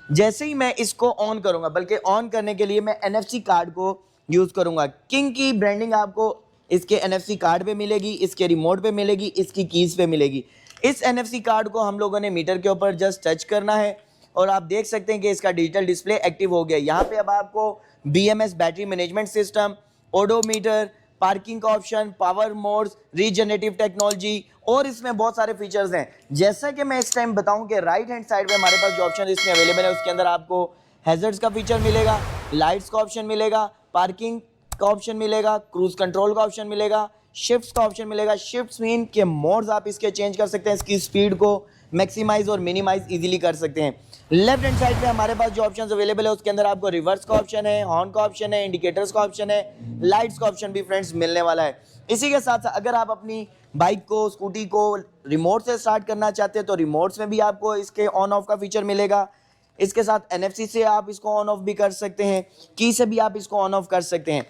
जैसे ही मैं इसको ऑन करूंगा, बल्कि ऑन करने के लिए मैं NFC कार्ड को यूज करूंगा। किंग की ब्रांडिंग आपको इसके NFC कार्ड पे मिलेगी, इसके रिमोट पे मिलेगी, इसकी कीज पे मिलेगी। इस NFC कार्ड को हम लोगों ने मीटर के ऊपर जस्ट टच करना है और आप देख सकते हैं कि इसका डिजिटल डिस्प्ले एक्टिव हो गया। यहाँ पे अब आपको BMS battery management system, odometer, parking का option, power modes, regenerative technology और इसमें बहुत सारे फीचर्स हैं। जैसा कि मैं इस टाइम बताऊं कि राइट हैंड साइड पे हमारे पास जो ऑप्शन इसमें अवेलेबल है उसके अंदर आपको हैजर्ड्स का फीचर मिलेगा, लाइट्स का ऑप्शन मिलेगा, पार्किंग का ऑप्शन मिलेगा, क्रूज कंट्रोल का ऑप्शन मिलेगा, शिफ्ट्स का ऑप्शन मिलेगा। शिफ्ट्स मीन के मोड्स आप इसके चेंज कर सकते हैं, इसकी स्पीड को मैक्सिमाइज और मिनिमाइज इजीली कर सकते हैं। लेफ्ट हैंड साइड पे हमारे पास जो ऑप्शंस अवेलेबल है उसके अंदर आपको रिवर्स का ऑप्शन है, हॉर्न का ऑप्शन है, इंडिकेटर्स का ऑप्शन है, लाइट्स का ऑप्शन भी फ्रेंड्स मिलने वाला है। इसी के साथ साथ अगर आप अपनी बाइक को, स्कूटी को रिमोट से स्टार्ट करना चाहते हैं तो रिमोट्स में भी आपको इसके ऑन ऑफ का फीचर मिलेगा। इसके साथ NFC से आप इसको ऑन ऑफ भी कर सकते हैं, की से भी आप इसको ऑन ऑफ कर सकते हैं।